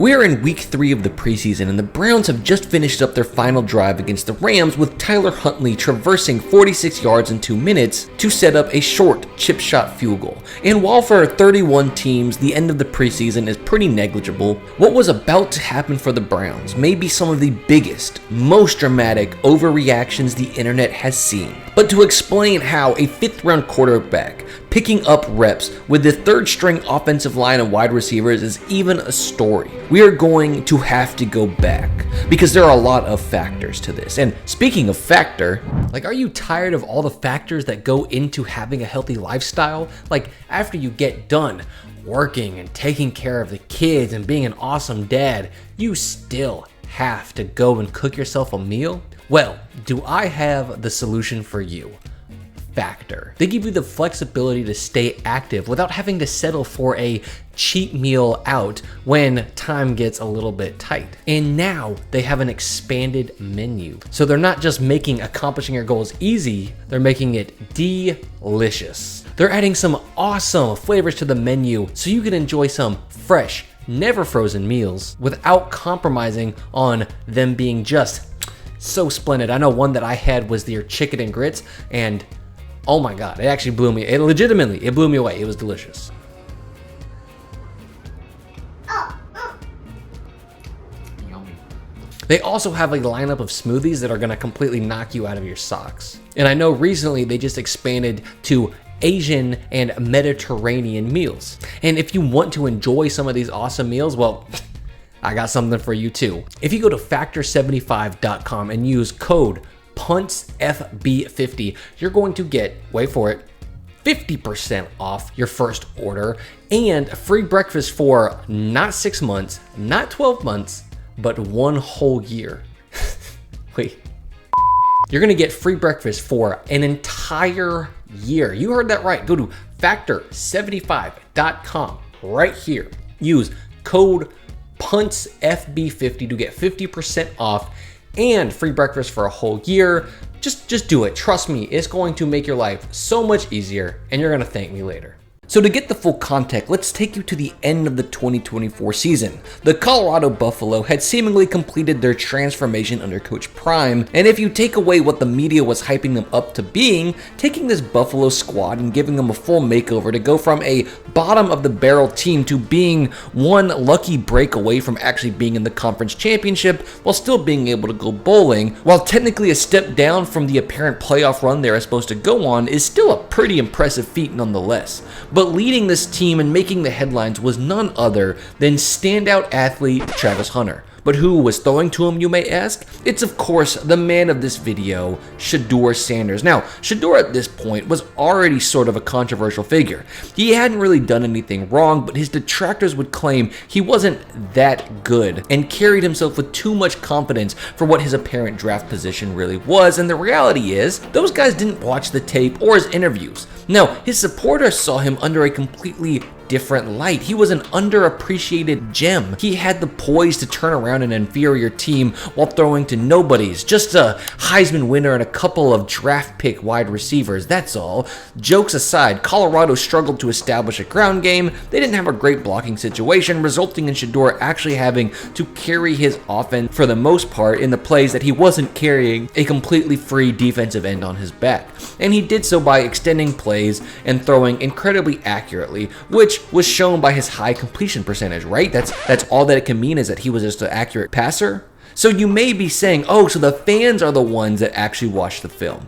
We are in week 3 of the preseason, and the Browns have just finished up their final drive against the Rams with Tyler Huntley traversing 46 yards in 2 minutes to set up a short chip shot field goal. And while for 31 teams, the end of the preseason is pretty negligible, what was about to happen for the Browns may be some of the biggest, most dramatic overreactions the internet has seen. But to explain how a 5th round quarterback picking up reps with the 3rd string offensive line and wide receivers is even a story, we are going to have to go back because there are a lot of factors to this. And speaking of factor, are you tired of all the factors that go into having a healthy lifestyle? After you get done working and taking care of the kids and being an awesome dad, you still have to go and cook yourself a meal? Well, do I have the solution for you? Factor. They give you the flexibility to stay active without having to settle for a cheap meal out when time gets a little bit tight. And now they have an expanded menu. So they're not just making accomplishing your goals easy, they're making it delicious. They're adding some awesome flavors to the menu so you can enjoy some fresh, never frozen meals without compromising on them being just so splendid. I know one that I had was their chicken and grits, and oh my God, it actually blew me. It blew me away. It was delicious. Yummy. They also have a lineup of smoothies that are going to completely knock you out of your socks. And I know recently they just expanded to Asian and Mediterranean meals. And if you want to enjoy some of these awesome meals, well, I got something for you too. If you go to factor75.com and use code PUNTSFB50, you're going to get, wait for it, 50% off your first order and free breakfast for not 6 months, not 12 months, but 1 whole year. Wait. You're gonna get free breakfast for an entire year. You heard that right. Go to factor75.com right here. Use code PUNTSFB50 to get 50% off and free breakfast for a whole year. Just do it. Trust me, it's going to make your life so much easier, and you're gonna thank me later. So to get the full context, let's take you to the end of the 2024 season. The Colorado Buffalo had seemingly completed their transformation under Coach Prime, and if you take away what the media was hyping them up to being, taking this Buffalo squad and giving them a full makeover to go from a bottom of the barrel team to being one lucky break away from actually being in the conference championship while still being able to go bowling, while technically a step down from the apparent playoff run they are supposed to go on, is still a pretty impressive feat nonetheless. But leading this team and making the headlines was none other than standout athlete Travis Hunter. But who was throwing to him, you may ask? It's of course the man of this video, Shedeur Sanders. Now, Shedeur at this point was already sort of a controversial figure. He hadn't really done anything wrong, but his detractors would claim he wasn't that good and carried himself with too much confidence for what his apparent draft position really was. And the reality is, those guys didn't watch the tape or his interviews. No, his supporters saw him under a completely different light. He was an underappreciated gem. He had the poise to turn around an inferior team while throwing to nobodies. Just a Heisman winner and a couple of draft pick wide receivers, that's all. Jokes aside, Colorado struggled to establish a ground game. They didn't have a great blocking situation, resulting in Shedeur actually having to carry his offense for the most part in the plays that he wasn't carrying a completely free defensive end on his back. And he did so by extending plays and throwing incredibly accurately, which was shown by his high completion percentage, right? That's all that it can mean, is that he was just an accurate passer. So you may be saying, oh, so the fans are the ones that actually watch the film.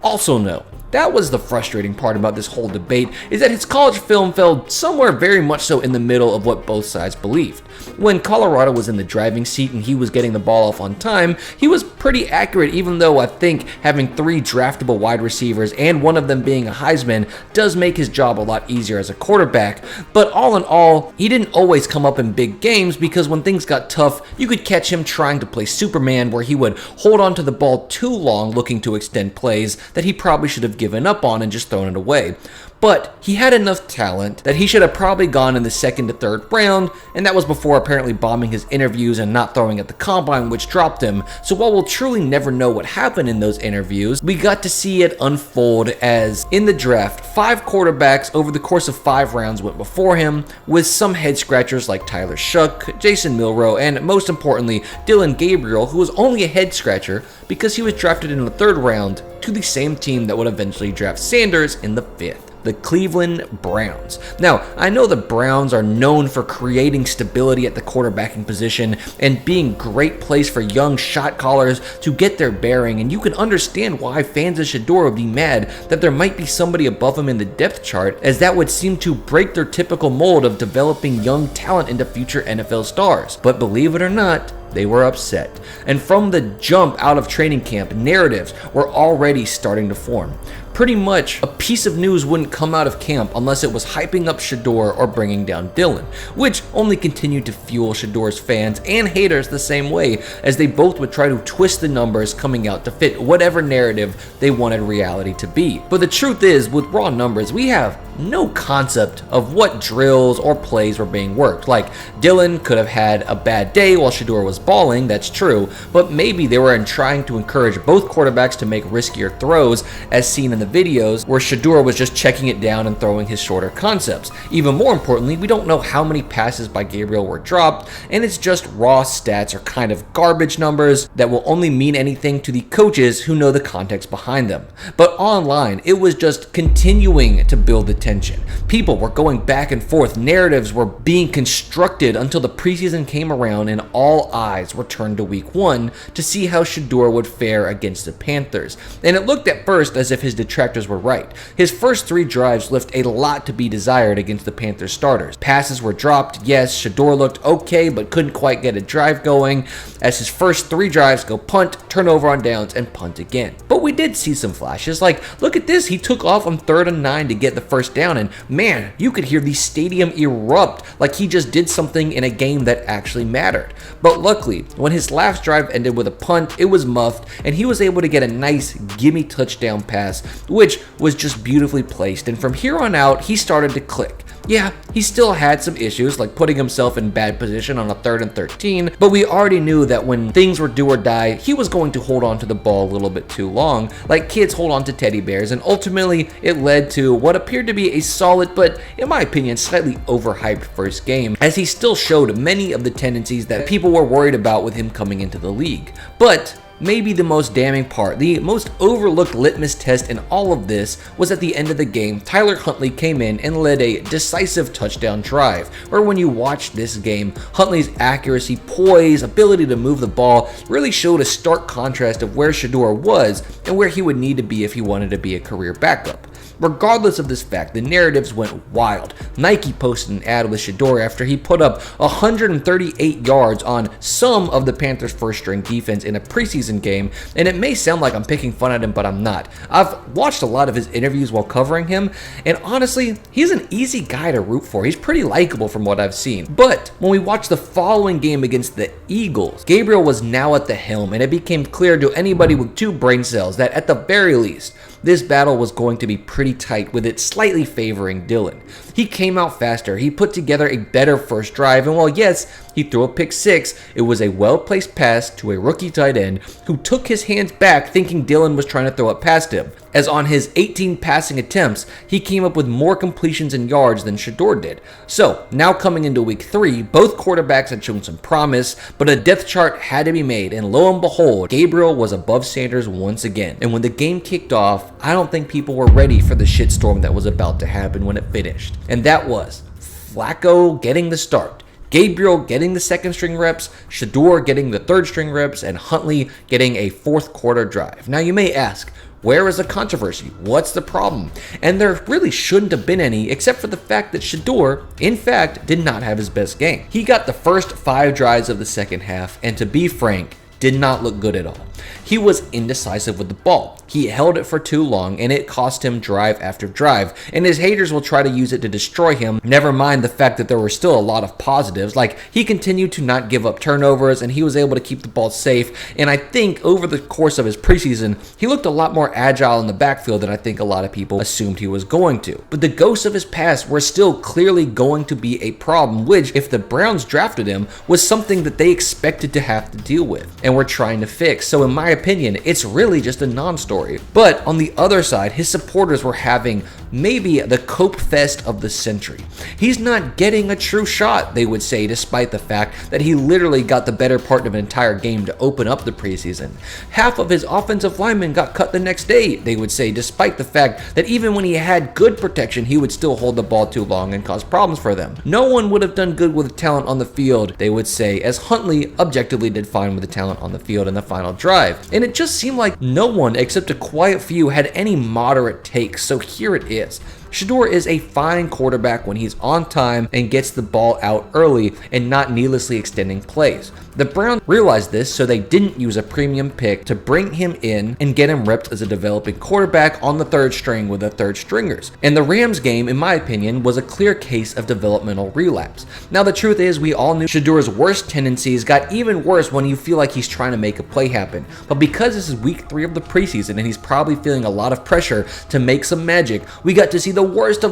Also no. That was the frustrating part about this whole debate, is that his college film fell somewhere very much so in the middle of what both sides believed. When Colorado was in the driving seat and he was getting the ball off on time, he was pretty accurate, even though I think having 3 draftable wide receivers and one of them being a Heisman does make his job a lot easier as a quarterback. But all in all, he didn't always come up in big games, because when things got tough, you could catch him trying to play Superman, where he would hold on to the ball too long looking to extend plays that he probably should have given up on and just thrown it away. But he had enough talent that he should have probably gone in the second to third round, and that was before apparently bombing his interviews and not throwing at the combine, which dropped him. So while we'll truly never know what happened in those interviews, we got to see it unfold as in the draft, 5 quarterbacks over the course of 5 rounds went before him, with some head scratchers like Tyler Shough, Jason Milroe, and most importantly, Dillon Gabriel, who was only a head scratcher because he was drafted in the 3rd round to the same team that would eventually draft Sanders in the 5th. The Cleveland Browns. Now, I know the Browns are known for creating stability at the quarterbacking position and being a great place for young shot callers to get their bearing, and you can understand why fans of Shedeur would be mad that there might be somebody above him in the depth chart, as that would seem to break their typical mold of developing young talent into future NFL stars. But believe it or not, they were upset. And from the jump out of training camp, narratives were already starting to form. Pretty much a piece of news wouldn't come out of camp unless it was hyping up Shedeur or bringing down Dillon, which only continued to fuel Shedeur's fans and haters the same way, as they both would try to twist the numbers coming out to fit whatever narrative they wanted reality to be. But the truth is, with raw numbers, we have no concept of what drills or plays were being worked. Like, Dillon could have had a bad day while Shedeur was balling, that's true, but maybe they were trying to encourage both quarterbacks to make riskier throws, as seen in the videos where Shedeur was just checking it down and throwing his shorter concepts. Even more importantly, we don't know how many passes by Gabriel were dropped, and it's just raw stats or kind of garbage numbers that will only mean anything to the coaches who know the context behind them. But online, it was just continuing to build the tension. People were going back and forth, narratives were being constructed until the preseason came around and all eyes were turned to week 1 to see how Shedeur would fare against the Panthers. And it looked at first as if his detractors were right. His first 3 drives left a lot to be desired against the Panthers starters. Passes were dropped, yes, Shedeur looked okay but couldn't quite get a drive going, as his first 3 drives go punt, turnover on downs, and punt again. But we did see some flashes, like look at this, he took off on 3rd and 9 to get the first down, and man, you could hear the stadium erupt like he just did something in a game that actually mattered. But luckily, when his last drive ended with a punt, it was muffed, and he was able to get a nice gimme touchdown pass, which was just beautifully placed, and from here on out, he started to click. Yeah, he still had some issues, like putting himself in bad position on a 3rd and 13, but we already knew that when things were do or die, he was going to hold on to the ball a little bit too long, like kids hold on to teddy bears, and ultimately, it led to what appeared to be a solid, but in my opinion, slightly overhyped first game, as he still showed many of the tendencies that people were worried about with him coming into the league. But maybe the most damning part, the most overlooked litmus test in all of this, was at the end of the game, Tyler Huntley came in and led a decisive touchdown drive, where when you watch this game, Huntley's accuracy, poise, ability to move the ball really showed a stark contrast of where Shedeur was and where he would need to be if he wanted to be a career backup. Regardless of this fact, the narratives went wild. Nike posted an ad with Shedeur after he put up 138 yards on some of the Panthers' first-string defense in a preseason game, and it may sound like I'm picking fun at him, but I'm not. I've watched a lot of his interviews while covering him, and honestly, he's an easy guy to root for. He's pretty likable from what I've seen. But when we watched the following game against the Eagles, Gabriel was now at the helm, and it became clear to anybody with 2 brain cells that at the very least, this battle was going to be pretty tight, with it slightly favoring Dillon. He came out faster, he put together a better first drive, and while yes, he threw a pick 6, it was a well-placed pass to a rookie tight end who took his hands back thinking Dillon was trying to throw it past him, as on his 18 passing attempts, he came up with more completions and yards than Shedeur did. So, now coming into week 3, both quarterbacks had shown some promise, but a depth chart had to be made, and lo and behold, Gabriel was above Sanders once again. And when the game kicked off, I don't think people were ready for the shitstorm that was about to happen when it finished. And that was Flacco getting the start, Gabriel getting the 2nd string reps, Shedeur getting the 3rd string reps, and Huntley getting a 4th quarter drive. Now you may ask, where is the controversy? What's the problem? And there really shouldn't have been any, except for the fact that Shedeur, in fact, did not have his best game. He got the first 5 drives of the second half, and to be frank, did not look good at all. He was indecisive with the ball. He held it for too long, and it cost him drive after drive, and his haters will try to use it to destroy him. Never mind the fact that there were still a lot of positives, like he continued to not give up turnovers, and he was able to keep the ball safe, and I think over the course of his preseason, he looked a lot more agile in the backfield than I think a lot of people assumed he was going to. But the ghosts of his past were still clearly going to be a problem, which, if the Browns drafted him, was something that they expected to have to deal with, and were trying to fix. So in my opinion, it's really just a non-story. But on the other side, his supporters were having maybe the cope fest of the century. He's not getting a true shot, they would say, despite the fact that he literally got the better part of an entire game to open up the preseason. Half of his offensive linemen got cut the next day, they would say, despite the fact that even when he had good protection, he would still hold the ball too long and cause problems for them. No one would have done good with the talent on the field, they would say, as Huntley objectively did fine with the talent on the field in the final drive. And it just seemed like no one except a quiet few had any moderate takes, so here it is. Shedeur is a fine quarterback when he's on time and gets the ball out early and not needlessly extending plays. The Browns realized this, so they didn't use a premium pick to bring him in and get him repped as a developing quarterback on the third string with the third stringers. And the Rams game, in my opinion, was a clear case of developmental relapse. Now the truth is, we all knew Shedeur's worst tendencies got even worse when you feel like he's trying to make a play happen. But because this is week 3 of the preseason and he's probably feeling a lot of pressure to make some magic, we got to see the worst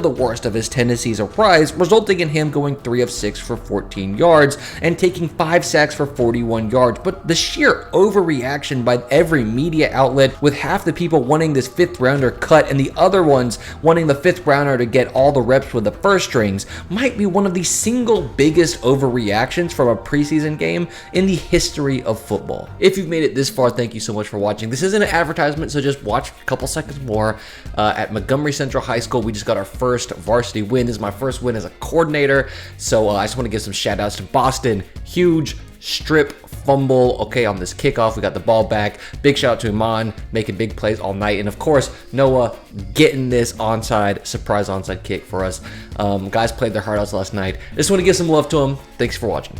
of his tendencies arise, resulting in him going 3 of 6 for 14 yards and taking 5 sacks for 41 yards. But the sheer overreaction by every media outlet, with half the people wanting this 5th rounder cut and the other ones wanting the 5th rounder to get all the reps with the first strings, might be one of the single biggest overreactions from a preseason game in the history of football. If you've made it this far, thank you so much for watching. This isn't an advertisement, so just watch a couple seconds more. At Montgomery Central High School, we just got our first varsity win. This is my first win as a coordinator, so I just want to give some shout outs to Boston. Huge strip fumble, okay, on this kickoff. We got the ball back. Big shout out to Iman, making big plays all night. And of course, Noah getting this surprise onside kick for us. Guys played their heart outs last night. I just want to give some love to them. Thanks for watching.